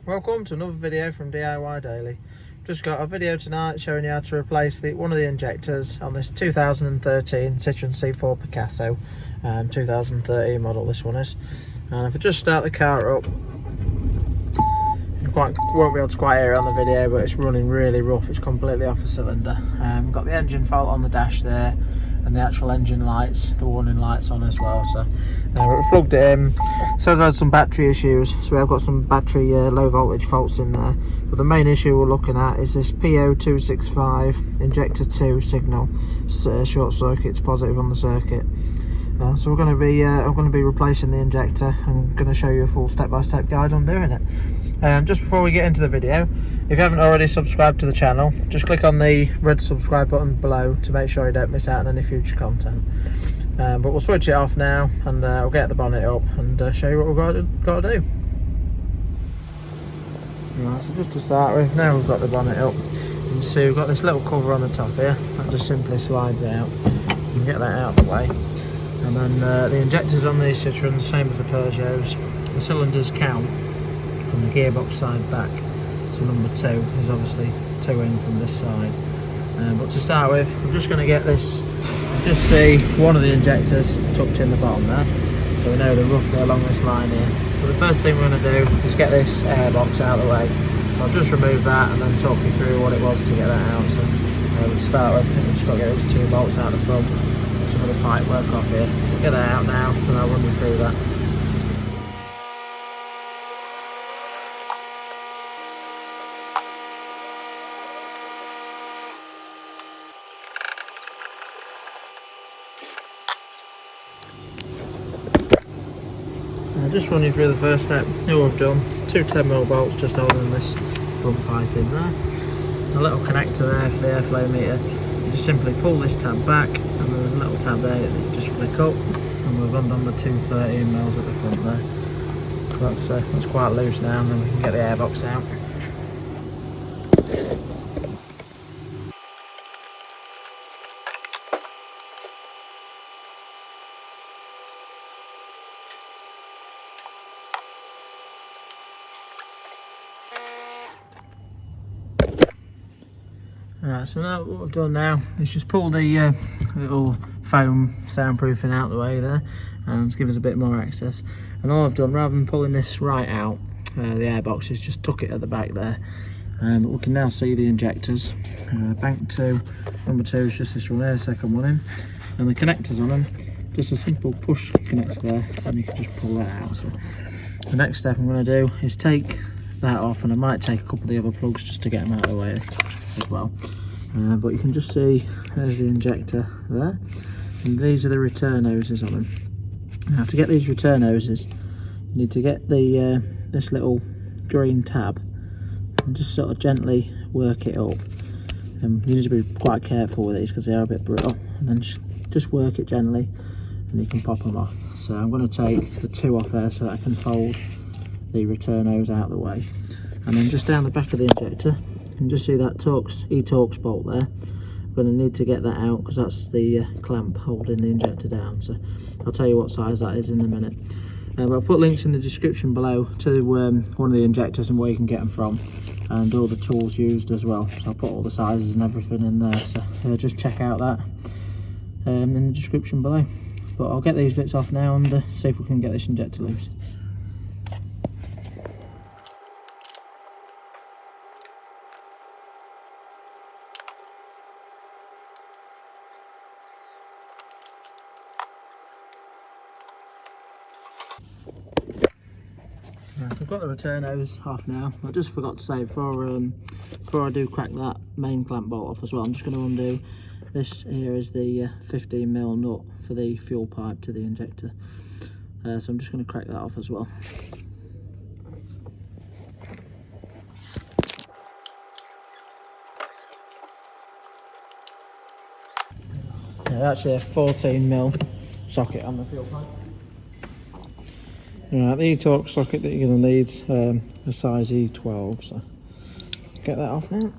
Welcome to another video from DIY Daily. Just got a video tonight showing you how to replace one of the injectors on this 2013 Citroen C4 Picasso, 2013 model this one is. And if I just start the car up, you won't be able to quite hear it on the video, but it's running really rough. It's completely off a cylinder. Got the engine fault on the dash there, and the actual engine lights, the warning lights on as well. So we plugged it in. It says I had some battery issues, so we have got some battery low voltage faults in there. But the main issue we're looking at is this P0265 Injector 2 signal short circuit. It's positive on the circuit. So we're going to be I'm going to be replacing the injector. I'm going to show you a full step-by-step guide on doing it. Just before we get into the video, if you haven't already subscribed to the channel, just click on the red subscribe button below to make sure you don't miss out on any future content. But we'll switch it off now, and we'll get the bonnet up and show you what we've got to do. Right, so just to start with, now we've got the bonnet up, you can see we've got this little cover on the top here that just simply slides out. You can get that out of the way. And then the injectors on these Citroens, same as the Peugeots, the cylinders count from the gearbox side back. So number 2 is obviously 2 in from this side. But to start with, I'm just going to get this, just see one of the injectors tucked in the bottom there, so we know they're roughly along this line here. But the first thing we're going to do is get this air box out of the way. So I'll just remove that and then talk you through what it was to get that out. So we'll start with, we've just got to get these 2 bolts out the front, some of the pipe work off here. We'll get that out now and I'll run you through that. I'll just run you through the first step. Here we've done 2 10mm bolts just holding this front pipe in there. A little connector there for the airflow meter. You just simply pull this tab back, and then there's a little tab there that you just flick up, and we've undone the 2 13mm at the front there. So that's quite loose now, and then we can get the airbox out. Right, so now what we've done now is just pull the little foam soundproofing out the way there, and give us a bit more access. And all I've done, rather than pulling this right out, the airbox, is just tuck it at the back there. But we can now see the injectors. Bank 2, number 2 is just this one there, second one in, and the connectors on them, just a simple push connector there, and you can just pull that out. So the next step I'm going to do is take that off, and I might take a couple of the other plugs just to get them out of the way as well. But you can just see there's the injector there, and these are the return hoses on them. Now to get these return hoses, you need to get the this little green tab and just sort of gently work it up. You need to be quite careful with these because they are a bit brittle, and then just work it gently and you can pop them off. So I'm going to take the 2 off there so that I can fold the return hose out of the way. And then just down the back of the injector, you can just see that E-Torx bolt there. I'm going to need to get that out because that's the clamp holding the injector down. So I'll tell you what size that is in a minute. But I'll put links in the description below to one of the injectors and where you can get them from, and all the tools used as well. So I'll put all the sizes and everything in there. So just check out that in the description below. But I'll get these bits off now and see if we can get this injector loose. Right, so I've got the return hose off now. I just forgot to say before I do crack that main clamp bolt off as well, I'm just going to undo this. Here is the 15mm nut for the fuel pipe to the injector. So I'm just going to crack that off as well. Yeah, actually a 14mm socket on the fuel pipe. Right, the E-Torx socket that you're going to need a size E12, so get that off now.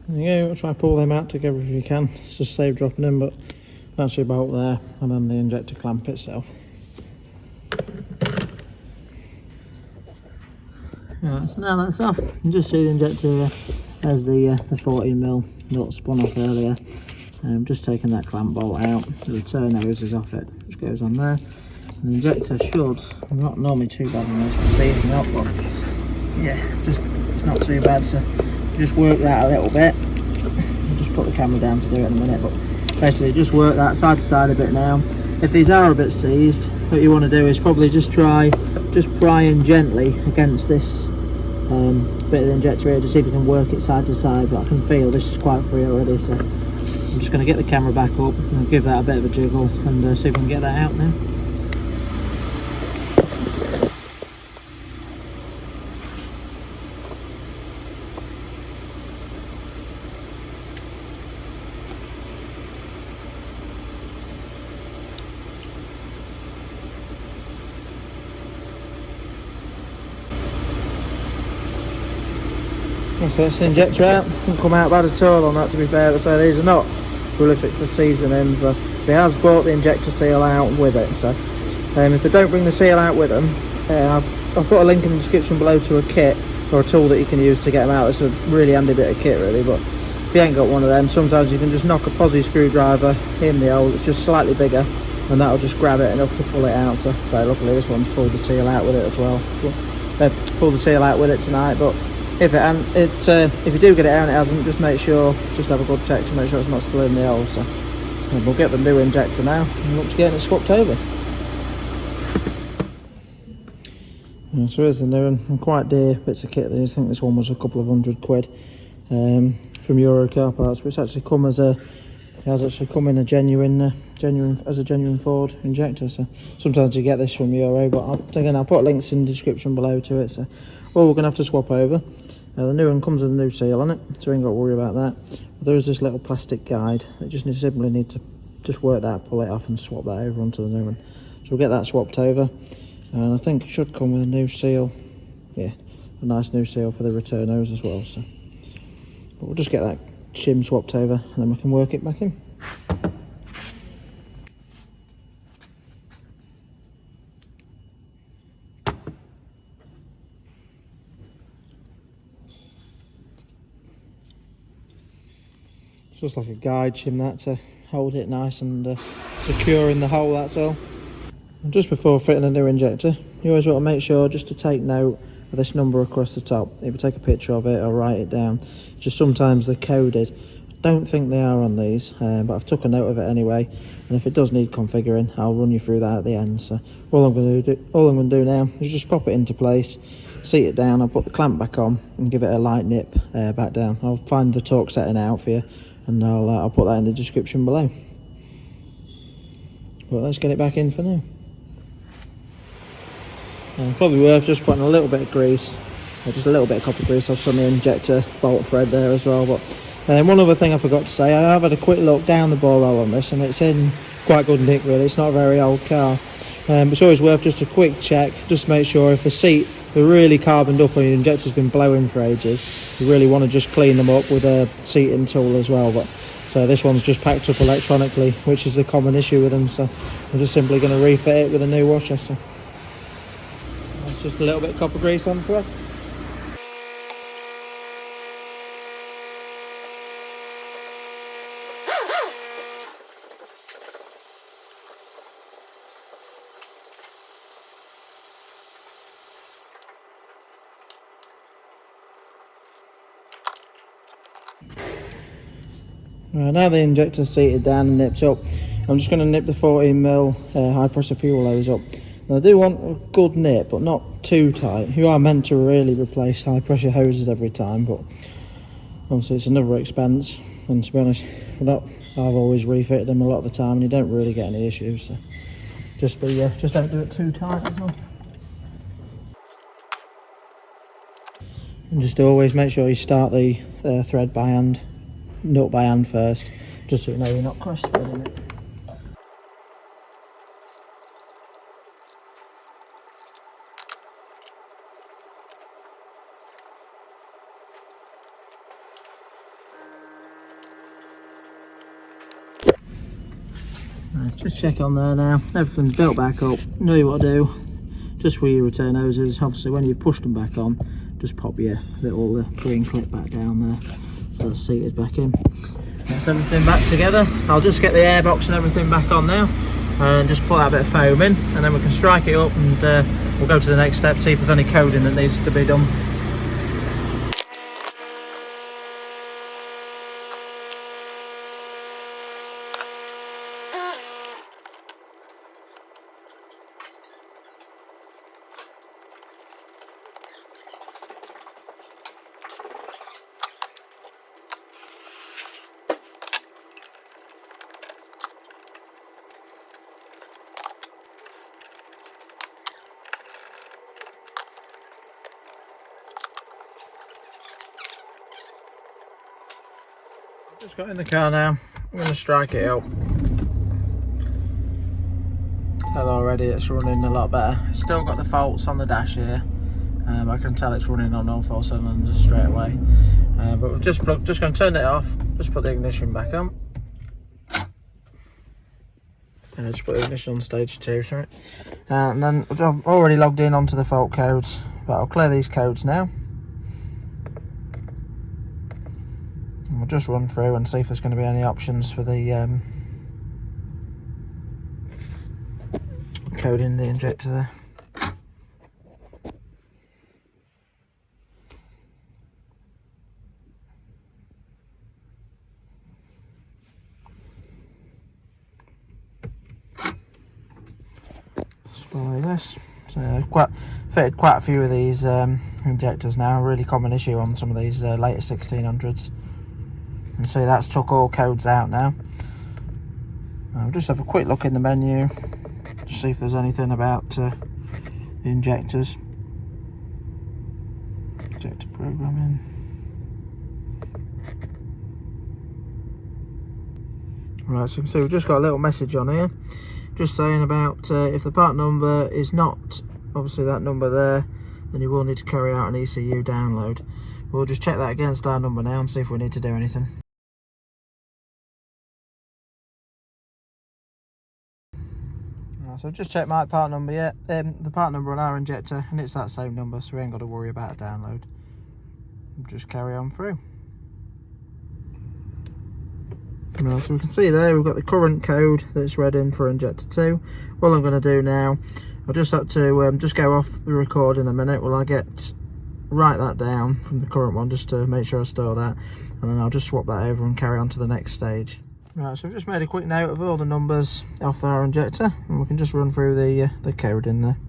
There you go, try to pull them out together if you can. It's just save dropping them, but that's your bolt there, and then the injector clamp itself. Right, so now that's off. You can just see the injector here. There's the 14mm nut spun off earlier. Just taking that clamp bolt out. The return hose is off it, which goes on there. And the injector should, not normally too bad when it's freezing up, but yeah, just it's not too bad. So just work that a little bit. I'll just put the camera down to do it in a minute, but basically just work that side to side a bit now. If these are a bit seized, what you want to do is probably just prying gently against this bit of the injector here to see if you can work it side to side, but I can feel this is quite free already, so I'm just going to get the camera back up and give that a bit of a jiggle and see if we can get that out now. So that's the injector out. Didn't come out bad at all on that, to be fair, but so these are not prolific for seasoning. So he has bought the injector seal out with it, so if they don't bring the seal out with them, I've got a link in the description below to a kit or a tool that you can use to get them out. It's a really handy bit of kit really, but if you ain't got one of them, sometimes you can just knock a posi screwdriver in the hole. It's just slightly bigger and that'll just grab it enough to pull it out. So luckily this one's pulled the seal out with it as well. Pulled the seal out with it tonight, but if you do get it out and it hasn't, just make sure, just have a good check to make sure it's not still in the hole. So we'll get the new injector now and look to getting it swapped over. Yeah, so here's the new one, and quite dear bits of kit. I think this one was a couple of £100 from Euro Car Parts, which actually has actually come in a genuine Ford injector. So sometimes you get this from Euro, but I'll put links in the description below to it. So all we're gonna have to swap over. The new one comes with a new seal on it, so we ain't got to worry about that. But there is this little plastic guide that simply need to just work that, pull it off, and swap that over onto the new one. So we'll get that swapped over, and I think it should come with a new seal. Yeah, a nice new seal for the return hose as well. So, but we'll just get that shim swapped over, and then we can work it back in. It's just like a guide shim that to hold it nice and secure in the hole, that's all. And just before fitting a new injector, you always want to make sure just to take note of this number across the top. Either take a picture of it or write it down. Just sometimes they're coded. I don't think they are on these, but I've took a note of it anyway. And if it does need configuring, I'll run you through that at the end. So all I'm going to do now is just pop it into place, seat it down. I'll put the clamp back on and give it a light nip back down. I'll find the torque setting out for you, and I'll put that in the description below. But let's get it back in for now. Probably worth just putting a little bit of grease, or just a little bit of copper grease on the injector bolt thread there as well. But one other thing I forgot to say, I have had a quick look down the bore roll on this, and it's in quite good nick really. It's not a very old car, but it's always worth just a quick check, just to make sure if the seat are really carboned up or your injector's been blowing for ages, you really want to just clean them up with a seating tool as well. But so this one's just packed up electronically, which is a common issue with them, so I'm just simply going to refit it with a new washer. So that's just a little bit of copper grease on the thread. Right, now the injector's seated down and nipped up, I'm just going to nip the 14mm high pressure fuel hose up. Now I do want a good nip, but not too tight. You are meant to really replace high pressure hoses every time, but obviously it's another expense, and to be honest, I've always refitted them a lot of the time and you don't really get any issues. So just don't do it too tight as well. And just always make sure you start the thread by hand, nut by hand first, just so you know you're not cross threading it. Let's just check on there now. Everything's built back up. Know what to do. Just with your return hoses, obviously when you've pushed them back on, just pop your little green clip back down there so it's seated back in. That's everything back together. I'll just get the airbox and everything back on now and just put that bit of foam in, and then we can strike it up and we'll go to the next step, see if there's any coding that needs to be done. Just got in the car now. I'm going to strike it up. Tell already it's running a lot better. It's still got the faults on the dash here. I can tell it's running on all 4 cylinders straight away. But we're just going to turn it off. Just put the ignition back on. Just put the ignition on stage 2, sorry. And then I've already logged in onto the fault codes. But I'll clear these codes now. We'll just run through and see if there's going to be any options for the coding the injector there. Follow this. So fitted quite a few of these injectors now. A really common issue on some of these later 1600s. And see that's took all codes out now. I'll just have a quick look in the menu, just see if there's anything about the injectors. Injector programming. Right, so you can see we've just got a little message on here, just saying about if the part number is not obviously that number there, then you will need to carry out an ECU download. We'll just check that against our number now and see if we need to do anything. So just check my part number yet. The part number on our injector, and it's that same number, so we ain't got to worry about a download. We'll just carry on through. Right, so we can see there we've got the current code that's read in for injector 2. What I'm going to do now, I'll just have to just go off the record in a minute while I write that down from the current one, just to make sure I store that, and then I'll just swap that over and carry on to the next stage. Right, so I've just made a quick note of all the numbers off our injector, and we can just run through the code in there.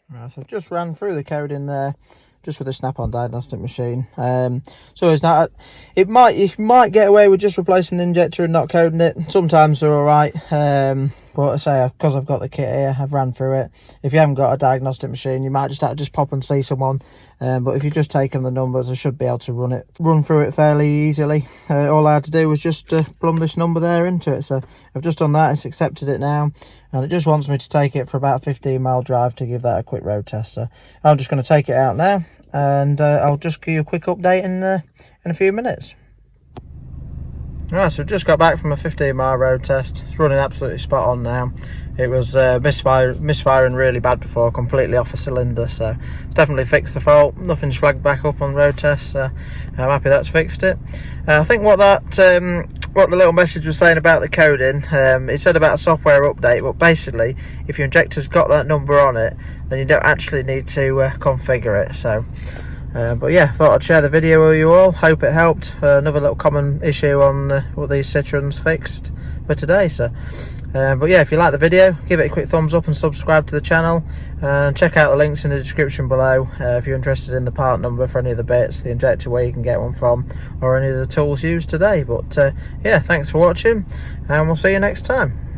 Right, so I've just ran through the code in there, just with a snap-on diagnostic machine. So it's not. You might get away with just replacing the injector and not coding it. Sometimes they're all right. But I say, because I've got the kit here, I've ran through it. If you haven't got a diagnostic machine, you might just have to just pop and see someone. But if you've just taken the numbers, I should be able to run through it fairly easily. All I had to do was just plumb this number there into it. So I've just done that. It's accepted it now, and it just wants me to take it for about a 15-mile drive to give that a quick road test. So I'm just going to take it out now, and I'll just give you a quick update in a few minutes. Right, so just got back from a 15-mile road test. It's running absolutely spot on now. It was misfiring really bad before, completely off a cylinder, so it's definitely fixed the fault. Nothing's flagged back up on road tests, so I'm happy that's fixed it. I think what the little message was saying about the coding, it said about a software update, but basically if your injector's got that number on it, then you don't actually need to configure it. So but yeah, thought I'd share the video with you all. Hope it helped. Another little common issue on what these Citroens fixed for today. So but yeah, if you like the video, give it a quick thumbs up and subscribe to the channel, and check out the links in the description below if you're interested in the part number for any of the bits, the injector, where you can get one from, or any of the tools used today. But yeah, thanks for watching, and we'll see you next time.